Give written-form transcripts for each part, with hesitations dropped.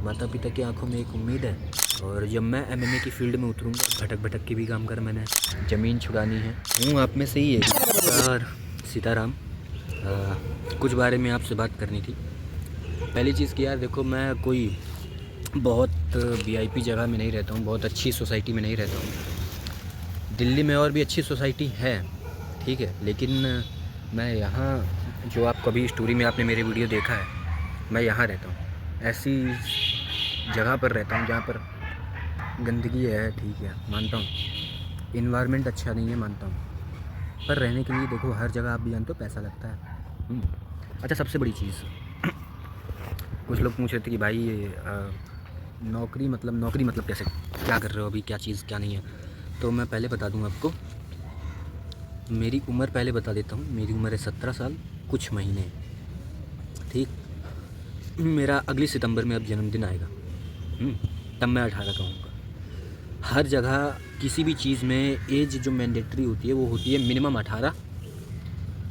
माता पिता की आंखों में एक उम्मीद है। और जब मैं एमएमए की फील्ड में उतरूँगा, भटक भटक के भी काम कर, मैंने ज़मीन छुड़ानी है। हूँ आप में से ही है और सीताराम। कुछ बारे में आपसे बात करनी थी। पहली चीज़ कि यार देखो, मैं कोई बहुत वीआईपी जगह में नहीं रहता हूँ, बहुत अच्छी सोसाइटी में नहीं रहता हूँ। दिल्ली में और भी अच्छी सोसाइटी है, ठीक है, लेकिन मैं यहाँ, जो आप कभी स्टोरी में आपने मेरे वीडियो देखा है, मैं यहाँ रहता हूँ। ऐसी जगह पर रहता हूँ जहाँ पर गंदगी है, ठीक है, मानता हूँ। इन्वायरमेंट अच्छा नहीं है, मानता हूँ, पर रहने के लिए देखो हर जगह आप भी जानते हो पैसा लगता है। अच्छा, सबसे बड़ी चीज़, कुछ लोग पूछ रहे थे कि भाई ये नौकरी मतलब कैसे, क्या कर रहे हो अभी, क्या चीज़ क्या नहीं है। तो मैं पहले बता दूं आपको, मेरी उम्र पहले बता देता हूँ। मेरी उम्र है 17 साल कुछ महीने, ठीक। मेरा अगली सितंबर में अब जन्मदिन आएगा, तब मैं 18 का हूँगा। हर जगह किसी भी चीज़ में एज जो मैंडेटरी होती है वो होती है मिनिमम 18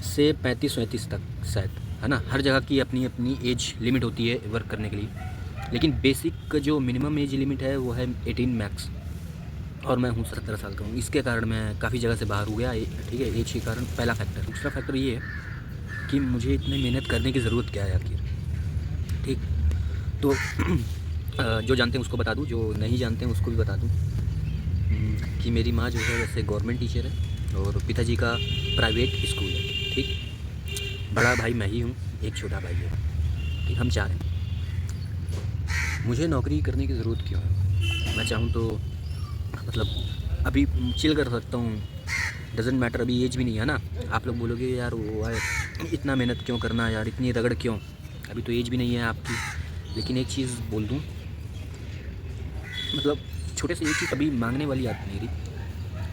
से 35-37 तक, शायद, है ना। हर जगह की अपनी अपनी एज लिमिट होती है वर्क करने के लिए, लेकिन बेसिक जो मिनिमम एज लिमिट है वो है 18 मैक्स। और मैं हूँ 17 साल का हूँ, इसके कारण मैं काफ़ी जगह से बाहर हो गया, ठीक है, एज के कारण, पहला फैक्टर। दूसरा फैक्टर ये है कि मुझे इतनी मेहनत करने की ज़रूरत क्या है आखिर, ठीक। तो जो जानते हैं उसको बता दूँ, जो नहीं जानते हैं उसको भी बता दूँ कि मेरी माँ जो है वैसे गवर्नमेंट टीचर है और पिताजी का प्राइवेट स्कूल है, ठीक। बड़ा भाई मैं ही हूँ, एक छोटा भाई है, ठीक, हम 4 हैं। मुझे नौकरी करने की ज़रूरत क्यों है? मैं चाहूँ तो मतलब अभी चिल कर सकता हूँ, डजेंट मैटर, अभी एज भी नहीं है ना। आप लोग बोलोगे यार वो है, इतना मेहनत क्यों करना यार, इतनी रगड़ क्यों, अभी तो एज भी नहीं है आपकी। लेकिन एक चीज़ बोल दूँ, मतलब छोटे से एक चीज़ कभी मांगने वाली आदत नहीं रही,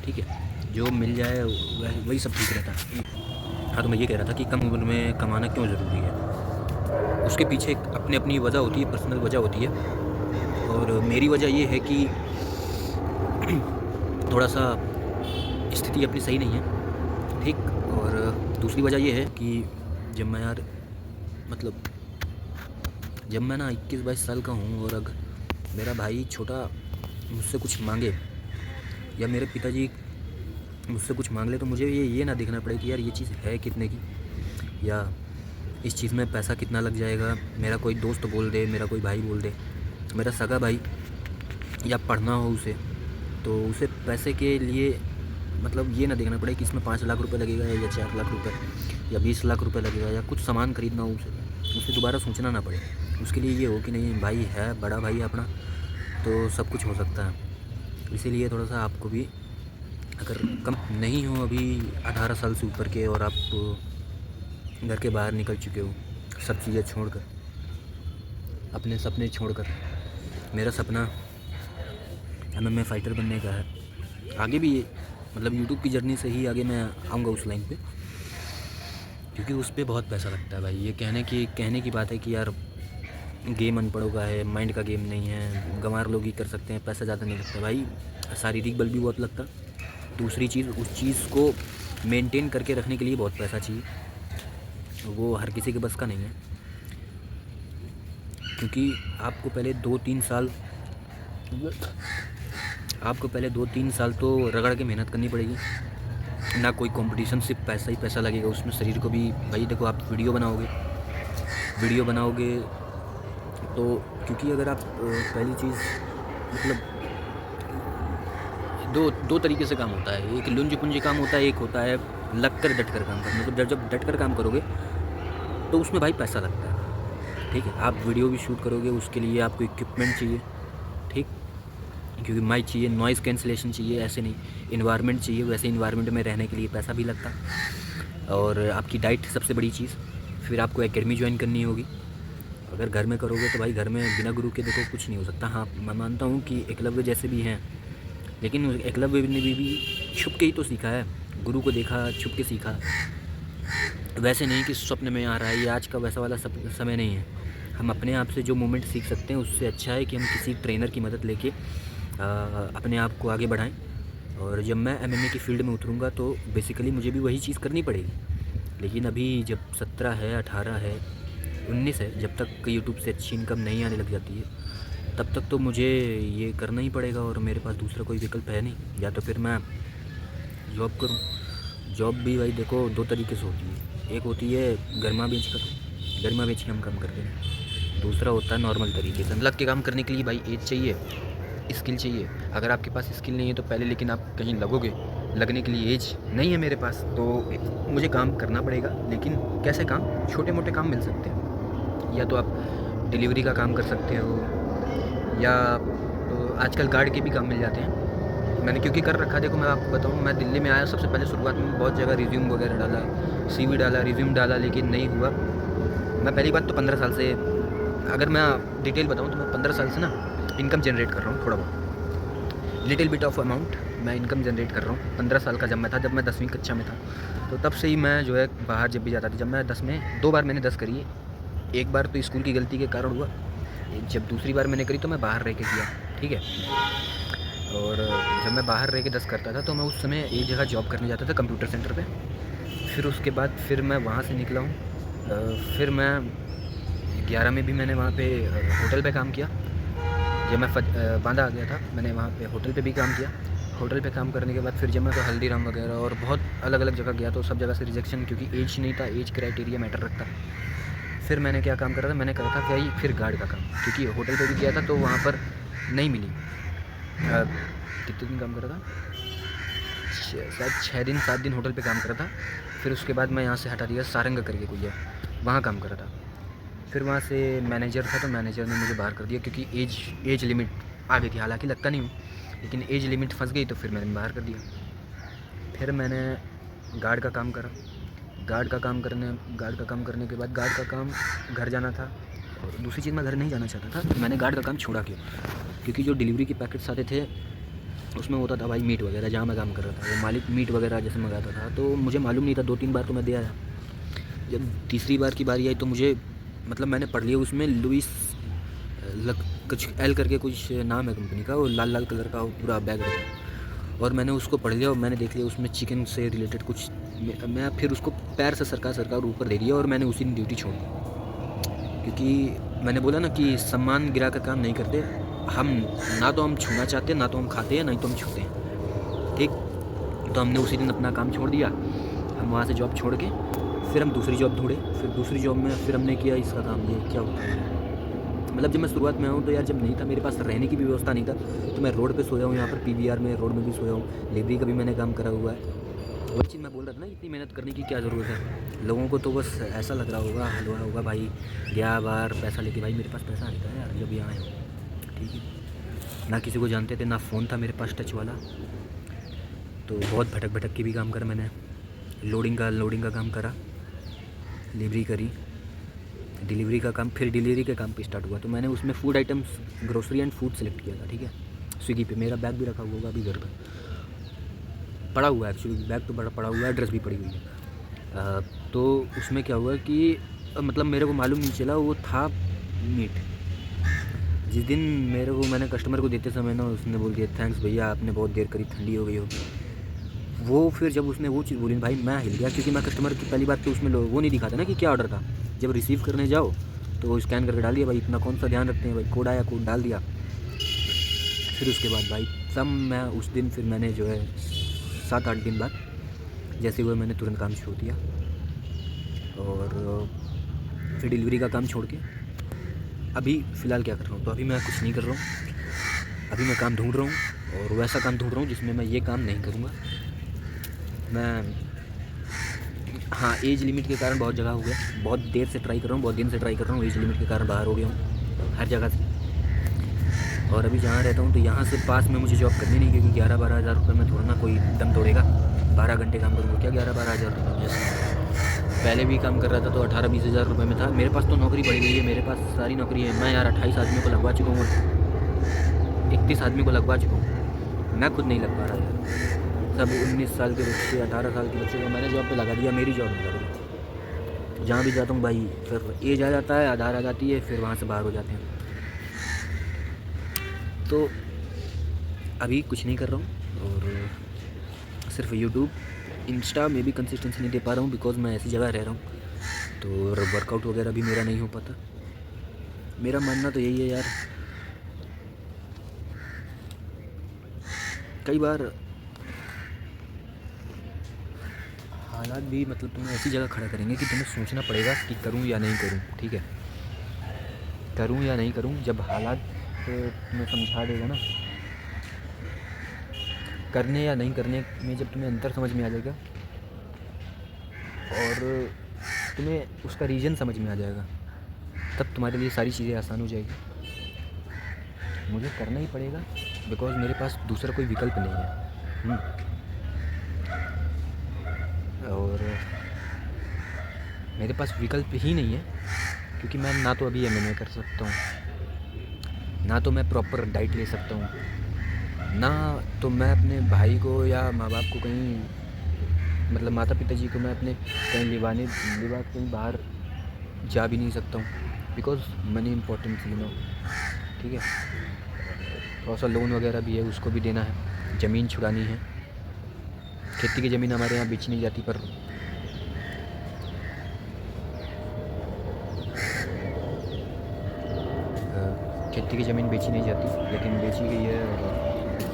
ठीक है, जो मिल जाए वही सब ठीक रहता है। हाँ, तो मैं ये कह रहा था कि कम उम्र में कमाना क्यों ज़रूरी है, उसके पीछे एक अपनी अपनी वजह होती है, पर्सनल वजह होती है। और मेरी वजह ये है कि थोड़ा सा स्थिति अपनी सही नहीं है, ठीक। और दूसरी वजह ये है कि जब मैं यार, मतलब जब मैं ना 21-22 साल का हूँ और अगर मेरा भाई छोटा मुझसे कुछ मांगे या मेरे पिताजी मुझसे कुछ मांग ले, तो मुझे ये ना देखना पड़े कि यार ये चीज़ है कितने की, या इस चीज़ में पैसा कितना लग जाएगा। मेरा कोई दोस्त बोल दे, मेरा कोई भाई बोल दे, मेरा सगा भाई, या पढ़ना हो उसे, तो उसे पैसे के लिए मतलब ये ना देखना पड़े कि इसमें 5 लाख रुपए लगेगा या 4 लाख रुपए या 20 लाख रुपए लगेगा, या कुछ सामान खरीदना हो उसे दोबारा सोचना ना पड़े। उसके लिए ये हो कि नहीं, भाई है, बड़ा भाई है अपना, तो सब कुछ हो सकता है। इसीलिए थोड़ा सा आपको भी, अगर कम नहीं हो अभी 18 साल से ऊपर के और आप घर के बाहर निकल चुके हो सब चीज़ें छोड़कर, अपने सपने छोड़कर, मेरा सपना एमएमए फाइटर बनने का है। आगे भी मतलब यूट्यूब की जर्नी से ही आगे मैं आऊँगा उस लाइन पे, क्योंकि उस पर बहुत पैसा लगता है भाई। ये कहने की बात है कि यार गेम अनपढ़ों का है, माइंड का गेम नहीं है, गंवार लोग ही कर सकते हैं, पैसा ज़्यादा नहीं लगता भाई, शारीरिक बल भी बहुत लगता। दूसरी चीज़, उस चीज़ को मेंटेन करके रखने के लिए बहुत पैसा चाहिए, वो हर किसी के बस का नहीं है। क्योंकि आपको पहले 2-3 साल तो रगड़ के मेहनत करनी पड़ेगी ना। कोई कंपटीशन, सिर्फ पैसा ही पैसा लगेगा उसमें, शरीर को भी भाई देखो, आप वीडियो बनाओगे तो, क्योंकि अगर आप पहली चीज़, मतलब दो तरीके से काम होता है, एक लुंज पुंजी काम होता है, एक होता है लग कर डट कर काम करना। मतलब जब डट कर काम करोगे तो उसमें भाई पैसा लगता है, ठीक है। आप वीडियो भी शूट करोगे, उसके लिए आपको इक्विपमेंट चाहिए, ठीक, क्योंकि माइक चाहिए, नॉइज़ कैंसिलेशन चाहिए, ऐसे नहीं, इन्वायरमेंट चाहिए, वैसे इन्वायरमेंट में रहने के लिए पैसा भी लगता। और आपकी डाइट सबसे बड़ी चीज़, फिर आपको एकेडमी ज्वाइन करनी होगी। अगर घर में करोगे तो भाई घर में बिना गुरु के देखो कुछ नहीं हो सकता। हाँ, मैं मानता हूँ कि एकलव्य जैसे भी हैं, लेकिन एकलव्य ने भी छुप के ही तो सीखा है, गुरु को देखा, छुप के सीखा, वैसे नहीं कि स्वप्न में आ रहा है। ये आज का वैसा वाला समय नहीं है। हम अपने आप से जो मोमेंट सीख सकते हैं, उससे अच्छा है कि हम किसी ट्रेनर की मदद लेके अपने आप को आगे बढ़ाएं। और जब मैं एमएमए की फील्ड में उतरूँगा तो बेसिकली मुझे भी वही चीज़ करनी पड़ेगी। लेकिन अभी जब 17 है, 18 है, 19 है, जब तक यूट्यूब से अच्छी इनकम नहीं आने लग जाती है, तब तक तो मुझे ये करना ही पड़ेगा और मेरे पास दूसरा कोई विकल्प है नहीं। या तो फिर मैं जॉब करूँ। जॉब भी भाई देखो दो तरीके से होती है, एक होती है गर्मा बेच कर, गर्मा बेच के हम काम करते हैं। दूसरा होता है नॉर्मल तरीके से। लग के काम करने के लिए भाई एज चाहिए, स्किल चाहिए। अगर आपके पास स्किल नहीं है तो पहले, लेकिन आप कहीं लगोगे, लगने के लिए एज नहीं है मेरे पास, तो मुझे काम करना पड़ेगा। लेकिन कैसे काम? छोटे मोटे काम मिल सकते हैं। या तो आप डिलीवरी का काम कर सकते हो, या तो आजकल गार्ड के भी काम मिल जाते हैं। मैंने क्योंकि कर रखा है, देखो मैं आपको बताऊँ, मैं दिल्ली में आया सबसे पहले शुरुआत में बहुत जगह रिज्यूम वगैरह डाला, CV डाला, रिज्यूम डाला, लेकिन नहीं हुआ। मैं पहली बात तो 15 साल से, अगर मैं डिटेल बताऊँ तो मैं 15 साल से ना इनकम जनरेट कर रहा हूँ, थोड़ा बहुत लिटिल बिट ऑफ अमाउंट मैं इनकम जनरेट कर रहा हूँ। 15 साल का जब मैं था, जब मैं 10वीं कक्षा में था, तो तब से ही मैं जो है बाहर जब भी जाता था। जब मैं 10 में 2 बार मैंने 10 करी है। एक बार तो स्कूल की गलती के कारण हुआ, जब दूसरी बार मैंने करी तो मैं बाहर रह के किया, ठीक है। और जब मैं बाहर रह के 10 करता था तो मैं उस समय एक जगह जॉब करने जाता था कंप्यूटर सेंटर पे। फिर उसके बाद फिर मैं वहाँ से निकला हूँ। फिर मैं 11 में भी मैंने वहाँ पे होटल पे काम किया। जब मैं बांदा आ गया था, मैंने वहाँ पे होटल पे भी काम किया। होटल पे काम करने के बाद फिर जब मैं तो हल्दीराम वगैरह और बहुत अलग अलग जगह गया, तो सब जगह से रिजेक्शन, क्योंकि एज नहीं था, एज क्राइटेरिया मैटर रखता। फिर मैंने क्या काम करा था, मैंने करा था भाई फिर गार्ड का काम, क्योंकि होटल पे भी गया था तो वहाँ पर नहीं मिली। कितने दिन काम करा था? शायद 6 दिन 7 दिन होटल पे काम करा था। फिर उसके बाद मैं यहाँ से हटा दिया, सारंग करके कोई है, वहाँ काम करा था। फिर वहाँ से मैनेजर था, तो मैनेजर ने मुझे बाहर कर दिया, क्योंकि एज लिमिट आ गई थी। हालांकि लगता नहीं हूँ, लेकिन एज लिमिट फंस गई, तो फिर मैंने बाहर कर दिया। फिर मैंने गार्ड का काम करा। गार्ड का काम करने के बाद, गार्ड का काम घर जाना था, और दूसरी चीज़ मैं घर नहीं जाना चाहता था, तो मैंने गार्ड का काम छोड़ा। क्यों? क्योंकि जो डिलीवरी के पैकेट्स आते थे उसमें होता था भाई मीट वगैरह, जहाँ मैं काम कर रहा था वो मालिक मीट वगैरह जैसे मंगाता था, तो मुझे मालूम नहीं था। 2-3 बार तो मैं दे आया। जब तीसरी बार की बारी आई तो मुझे, मतलब मैंने पढ़ लिया उसमें लुइस कुछ एल करके कुछ नाम है कंपनी का, वो लाल लाल कलर का पूरा बैग रहता, और मैंने उसको पढ़ लिया और मैंने देख लिया उसमें चिकन से रिलेटेड कुछ। मैं फिर उसको पैर से सरका ऊपर दे दिया, और मैंने उसी दिन ड्यूटी छोड़ दी। क्योंकि मैंने बोला ना कि सम्मान गिरा कर काम नहीं करते हम, ना तो हम छूना चाहते हैं, ना तो हम खाते हैं, ना ही तो हम छूते हैं, ठीक। तो हमने उसी दिन अपना काम छोड़ दिया। हम वहाँ से जॉब छोड़ के फिर हम दूसरी जॉब ढूंढे। फिर दूसरी जॉब में फिर हमने किया इसका काम। ये क्या होता है, मतलब जब मैं शुरुआत में आऊँ तो यार, जब नहीं था मेरे पास रहने की भी व्यवस्था नहीं था, तो मैं रोड पे सोया हूँ, यहाँ पर PVR में रोड में भी सोया हूँ। लेबरी का भी मैंने काम करा हुआ है। वही चीज़ मैं बोल रहा था ना, इतनी मेहनत करने की क्या ज़रूरत है। लोगों को तो बस ऐसा लग रहा होगा, हलवा होगा भाई, गया बार पैसा लेके। भाई मेरे पास पैसा नहीं था यार जब यहाँ आया हूँ, ठीक है। ना किसी को जानते थे, ना फ़ोन था मेरे पास टच वाला, तो बहुत भटक के भी काम करा मैंने। लोडिंग का काम करा, डिलीवरी करी, डिलीवरी का काम, फिर डिलीवरी का काम पे स्टार्ट हुआ। तो मैंने उसमें food items, grocery and food select किया था, ठीक है। स्विगी पे मेरा बैग भी रखा हुआ होगा अभी घर पर, पड़ा हुआ है एक्चुअली। बैग तो बड़ा पड़ा हुआ है, ड्रेस भी पड़ी हुई है। तो उसमें क्या हुआ कि मतलब मेरे को मालूम नहीं चला वो था मीट। जिस दिन मेरे को, मैंने कस्टमर को देते समय ना, उसने बोल दिया थैंक्स भैया, आपने बहुत देर करी, ठंडी हो गई होगी। वो फिर जब उसने वो चीज़ बोली भाई, मैं हिल गया, क्योंकि मैं कस्टमर की पहली बात तो उसमें वो नहीं दिखाता ना कि क्या ऑर्डर था। जब रिसीव करने जाओ तो वो स्कैन करके डाल दिया, भाई इतना कौन सा ध्यान रखते हैं भाई, कोड आया कोड डाल दिया। फिर उसके बाद भाई सब मैं उस दिन, फिर मैंने जो है 7-8 दिन बाद जैसे हुए मैंने तुरंत काम छोड़ दिया, और फिर डिलीवरी का काम छोड़ के अभी फ़िलहाल क्या कर रहा हूँ, तो अभी मैं कुछ नहीं कर रहा हूँ। अभी मैं काम ढूंढ रहा हूँ, और वैसा काम ढूंढ रहा हूँ जिसमें मैं ये काम नहीं करूँगा। मैं, हाँ, एज लिमिट के कारण बहुत जगह हो गया, बहुत देर से ट्राई कर रहा हूँ, बहुत दिन से ट्राई कर रहा हूँ, एज लिमिट के कारण बाहर हो गया हूँ हर जगह से। और अभी जहाँ रहता हूँ तो यहाँ से पास में मुझे जॉब करनी नहीं, क्योंकि 11-12 हज़ार रुपये में थोड़ा ना कोई दम तोड़ेगा। 12 घंटे काम करूँगा क्या 11-12 हज़ार रुपये? जैसे पहले भी काम कर रहा था तो 18-20 हज़ार रुपये में था। मेरे पास तो नौकरी बढ़ी गई है, मेरे पास सारी नौकरी है। मैं यार 28 आदमी को लगवा चुका हूँ, 31 आदमी को लगवा चुका हूँ, मैं खुद नहीं लग पा रहा यार। सब 19 साल के बच्चे, 18 साल के बच्चे को मैंने जॉब पे लगा दिया, मेरी जॉब नहीं लग रही। जहाँ भी जाता हूँ भाई फिर एज आ जाता है, आधार आ जाती है, फिर वहाँ से बाहर हो जाते हैं। तो अभी कुछ नहीं कर रहा हूँ, और सिर्फ यूट्यूब, इंस्टा में भी कंसिस्टेंसी नहीं दे पा रहा हूँ, बिकॉज़ मैं ऐसी जगह रह रहा हूँ, तो वर्कआउट वगैरह भी मेरा नहीं हो पाता। मेरा मानना तो यही है यार, कई बार हालात भी मतलब तुम्हें ऐसी जगह खड़ा करेंगे कि तुम्हें सोचना पड़ेगा कि करूं या नहीं करूं, ठीक है, करूं या नहीं करूं। जब हालात तुम्हें समझा देगा ना, करने या नहीं करने में जब तुम्हें अंतर समझ में आ जाएगा और तुम्हें उसका रीज़न समझ में आ जाएगा, तब तुम्हारे लिए सारी चीज़ें आसान हो जाएगी। मुझे करना ही पड़ेगा बिकॉज़ मेरे पास दूसरा कोई विकल्प नहीं है। और मेरे पास विकल्प ही नहीं है क्योंकि मैं ना तो अभी एमएमए कर सकता हूँ, ना तो मैं प्रॉपर डाइट ले सकता हूँ, ना तो मैं अपने भाई को या माँ बाप को कहीं मतलब माता पिता जी को मैं अपने कहीं लिवा कहीं बाहर जा भी नहीं सकता हूँ बिकॉज़ मनी इम्पोर्टेंट, ठीक है। थोड़ा सा लोन वगैरह भी है, उसको भी देना है, ज़मीन छुड़ानी है। खेती की ज़मीन हमारे यहाँ बेची नहीं जाती, पर खेती की ज़मीन बेची नहीं जाती लेकिन बेची गई है और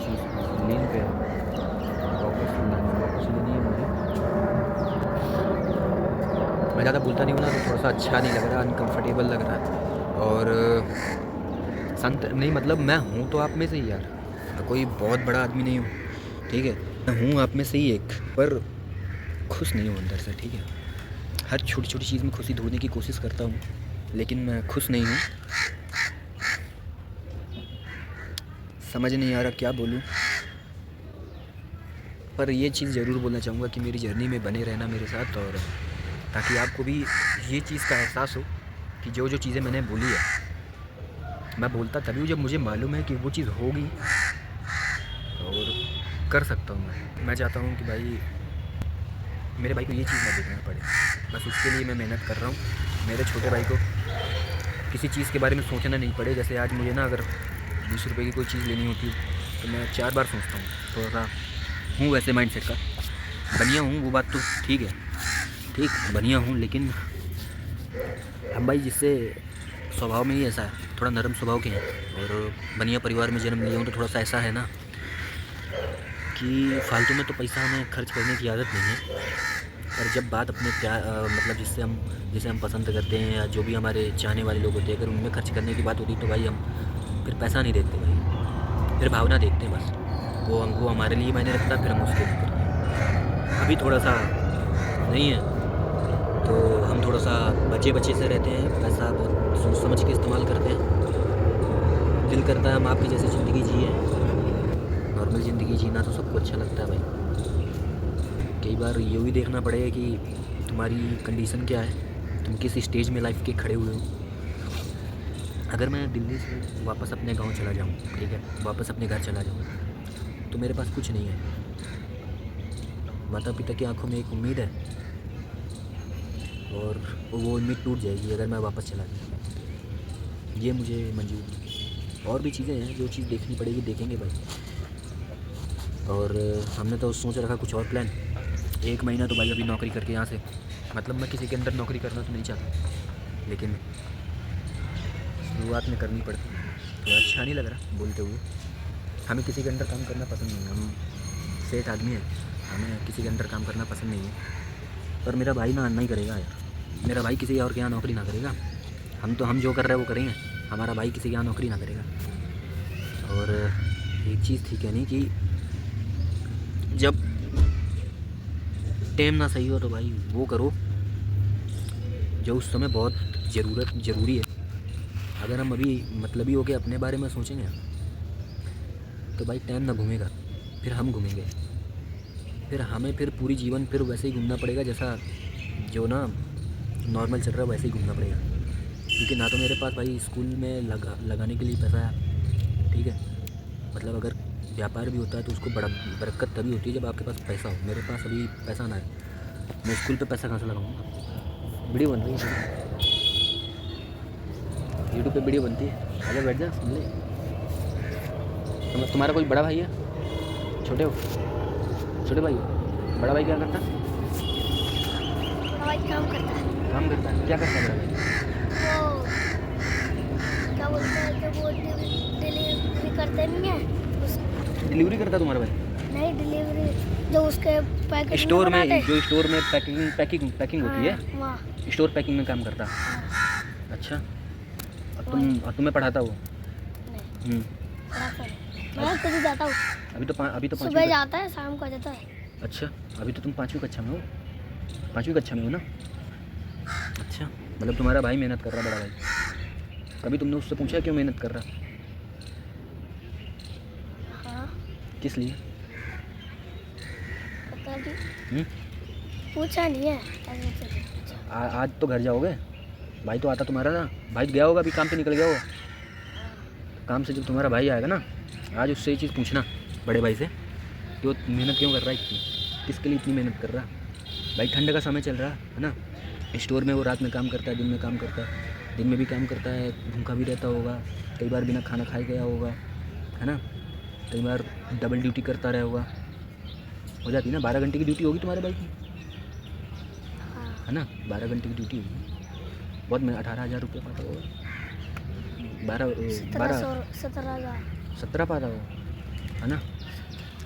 चीज़ लीन पे है, वापस लेनी है मुझे। मैं ज़्यादा बोलता नहीं हूँ ना, तो थोड़ा सा अच्छा नहीं लग रहा, अनकम्फर्टेबल लग रहा है। और संत नहीं मतलब मैं हूँ तो आप में से ही यार, मैं कोई बहुत बड़ा आदमी नहीं हूँ, ठीक है। मैं हूँ आप में से ही एक, पर खुश नहीं हूँ अंदर से, ठीक है। हर छोटी छोटी चीज़ में खुशी ढूंढने की कोशिश करता हूँ लेकिन मैं खुश नहीं हूँ। समझ नहीं आ रहा क्या बोलूँ, पर ये चीज़ ज़रूर बोलना चाहूँगा कि मेरी जर्नी में बने रहना मेरे साथ, और ताकि आपको भी ये चीज़ का एहसास हो कि जो जो चीज़ें मैंने बोली है मैं बोलता तभी हूँ जब मुझे मालूम है कि वो चीज़ होगी और कर सकता हूँ। मैं चाहता हूँ कि भाई मेरे भाई को ये चीज़ ना देखना पड़े, बस उसके लिए मैं मेहनत कर रहा हूँ। मेरे छोटे भाई को किसी चीज़ के बारे में सोचना नहीं पड़े। जैसे आज मुझे ना अगर 20 रुपये की कोई चीज़ लेनी होती है तो मैं 4 बार सोचता हूँ। थोड़ा सा हूँ वैसे माइंडसेट का, बनिया हूँ, वो बात तो ठीक है, ठीक बनिया हूँ, लेकिन हम भाई जिससे स्वभाव में ही ऐसा है, थोड़ा नरम स्वभाव के हैं और बनिया परिवार में जन्म लिया हूँ, तो थोड़ा सा ऐसा है ना कि फालतू में तो पैसा हमें खर्च करने की आदत नहीं है। पर जब बात अपने प्यार मतलब जिसे हम पसंद करते हैं या जो भी हमारे चाहने वाले लोग होते हैं, अगर उनमें खर्च करने की बात होती तो भाई हम फिर पैसा नहीं देखते भाई, फिर भावना देखते हैं बस। वो हमारे लिए मायने रखता है, फिर हम उसके लिए करते हैं। अभी थोड़ा सा नहीं है तो हम थोड़ा सा बचे से रहते हैं, पैसा बहुत सोच समझ के इस्तेमाल करते हैं। दिल करता है हम आपकी जैसी ज़िंदगी जिए, नॉर्मल ज़िंदगी जीना तो सबको अच्छा लगता है भाई। कई बार ये भी देखना पड़ेगा कि तुम्हारी कंडीशन क्या है, तुम किस स्टेज में लाइफ के खड़े हुए हो। अगर मैं दिल्ली से वापस अपने गांव चला जाऊं, ठीक है, वापस अपने घर चला जाऊं, तो मेरे पास कुछ नहीं है। माता पिता की आंखों में एक उम्मीद है और वो उम्मीद टूट जाएगी अगर मैं वापस चला जाऊँ। ये मुझे मंजूर नहीं। और भी चीज़ें हैं जो चीज़ देखनी पड़ेगी, देखेंगे भाई। और हमने तो सोच रखा कुछ और प्लान। 1 महीना तो भाई अभी नौकरी करके यहाँ से, मतलब मैं किसी के अंदर नौकरी करना तो नहीं चाहता, लेकिन शुरुआत में करनी पड़ती है। तो अच्छा नहीं लग रहा बोलते हुए। हमें किसी के अंदर काम करना पसंद नहीं है, हम सेठ आदमी हैं, हमें किसी के अंदर काम करना पसंद नहीं है। पर मेरा भाई ना नहीं करेगा यार, मेरा भाई किसी और के यहाँ नौकरी ना करेगा। हम जो कर रहे हैं वो करेंगे, हमारा भाई किसी के यहाँ नौकरी ना करेगा। और एक चीज़ थी कहनी कि जब टाइम ना सही हो तो भाई वो करो जो उस समय बहुत ज़रूरी है। अगर हम अभी मतलबी होकर अपने बारे में सोचेंगे तो भाई टाइम ना घूमेगा, फिर हम घूमेंगे, फिर हमें फिर पूरी जीवन फिर वैसे ही घूमना पड़ेगा जैसा जो ना नॉर्मल चल रहा है, वैसे ही घूमना पड़ेगा। क्योंकि ना तो मेरे पास भाई स्कूल में लगाने के लिए पैसा है, ठीक है, मतलब अगर व्यापार भी होता है तो उसको बरकत तभी होती है जब आपके पास पैसा हो। मेरे पास अभी पैसा ना है, मैं स्कूल पे पैसा कहाँ से लगाऊंगा। वीडियो बन रही है, यूट्यूब पे वीडियो बनती है, अगर बैठ जा सुन ले। तुम्हारा कोई बड़ा भाई है, छोटे भाई हो? बड़ा भाई क्या करता है? भाई काम करता है। काम करता है? क्या करता है बड़ा भाई? वो क्या बोलते हैं कि वो डिलीवरी करते नहीं है, उस डिलीवरी करता तुम्हारा भाई? नहीं, डिलीवरी जो उसके पैकेट स्टोर में, बनाते जो स्टोर में पैकिंग होती है, हाँ, वहाँ। स्टोर पैकिंग में काम करता। हाँ, अच्छा, और तुम्हें पढ़ाता वो? नहीं पढ़ाता नहीं, मैं खुद ही जाता हूँ। अभी तो सुबह पाँचवीं जाता है, शाम को आ जाता है। अच्छा, अभी तो तुम 5वीं कक्षा में हो? 5वीं कक्षा में हो ना? अच्छा, मतलब तुम्हारा भाई मेहनत कर रहा, बड़ा भाई। कभी तुमने उससे पूछा क्यों मेहनत कर रहा? हाँ, किस लिए? पता नहीं, हम्म? पूछा नहीं है, ऐसे तो नहीं पूछा। आज तो घर जाओगे? भाई तो आता तुम्हारा ना, भाई गया होगा, अभी काम पे निकल गया होगा। काम से जब तुम्हारा भाई आएगा ना, आज उससे ये चीज़ पूछना, बड़े भाई से, कि वो मेहनत क्यों कर रहा है इतनी, किसके लिए इतनी मेहनत कर रहा है। भाई ठंड का समय चल रहा है ना, स्टोर में वो रात में काम करता है, दिन में काम करता है, दिन में भी काम करता है, भूखा भी रहता होगा, कई बार बिना खाना खाए गया होगा, है ना, कई बार डबल ड्यूटी करता रहा होगा, हो जाती है ना। 12 घंटे की ड्यूटी होगी तुम्हारे भाई की, हाँ, है ना, 12 घंटे की ड्यूटी होगी। बहुत में 18,000 रुपये पाता होगा, 17 पाता होगा, है ना।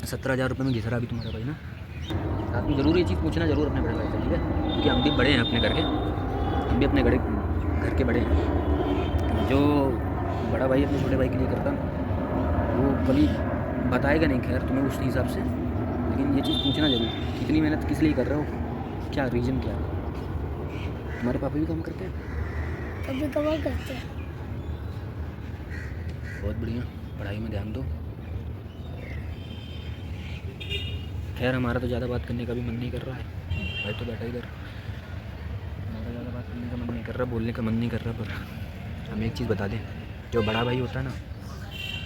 17,000 रुपये में घिस रहा अभी तुम्हारा भाई ना। आप जरूर ये चीज़ पूछना जरूर अपने बड़े भाई से, ठीक है, क्योंकि हम भी बड़े हैं अपने घर के, हम भी अपने घर के बड़े हैं। जो बड़ा भाई अपने छोटे भाई के लिए करता ना, वो कभी बताएगा नहीं खैर तुम्हें उस हिसाब से, लेकिन ये चीज़ पूछना जरूर, कितनी मेहनत किस लिए कर रहे हो, क्या रीज़न क्या है। तुम्हारे पापा भी काम करते हैं? कभी कभार करते हैं। बहुत बढ़िया, पढ़ाई में ध्यान दो। खैर हमारा तो ज़्यादा बात करने का भी मन नहीं कर रहा है, भाई तो बैठा ही कर, हमारा ज़्यादा बात करने का मन नहीं कर रहा, बोलने का मन नहीं कर रहा। पर हम एक चीज़ बता दें, जो बड़ा भाई होता है ना,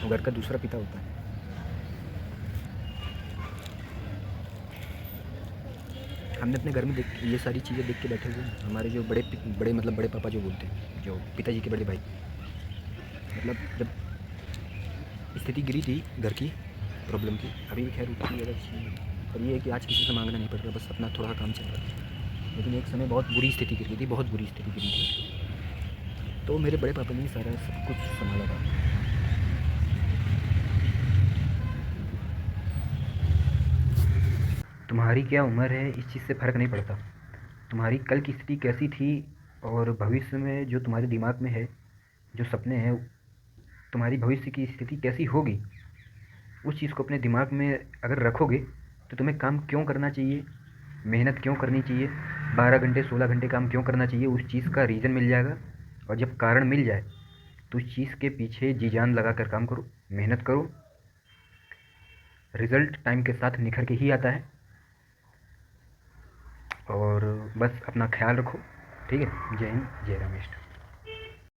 वो घर का दूसरा पिता होता है। हमने अपने घर में ये सारी चीज़ें देख के बैठे हुए हैं। हमारे जो बड़े मतलब बड़े पापा जो बोलते हैं, जो पिताजी के बड़े भाई, मतलब जब स्थिति गिरी थी घर की प्रॉब्लम की, अभी भी खैर उतनी ज़्यादा अच्छी नहीं है, पर ये है कि आज किसी से मांगना नहीं पड़ रहा, बस अपना थोड़ा काम चल रहा है। लेकिन एक समय बहुत बुरी स्थिति गिर गई थी, बहुत बुरी स्थिति गिरी थी, तो मेरे बड़े पापा ने सारा सब कुछ संभाला था। तुम्हारी क्या उम्र है इस चीज़ से फ़र्क नहीं पड़ता, तुम्हारी कल की स्थिति कैसी थी और भविष्य में जो तुम्हारे दिमाग में है, जो सपने हैं, तुम्हारी भविष्य की स्थिति कैसी होगी, उस चीज़ को अपने दिमाग में अगर रखोगे तो तुम्हें काम क्यों करना चाहिए, मेहनत क्यों करनी चाहिए, 12 घंटे 16 घंटे काम क्यों करना चाहिए, उस चीज़ का रीज़न मिल जाएगा। और जब कारण मिल जाए तो उस चीज़ के पीछे जी जान लगा कर काम करो, मेहनत करो, रिज़ल्ट टाइम के साथ निखर के ही आता है। और बस अपना ख्याल रखो, ठीक है। जय हिंद, जय रमेश।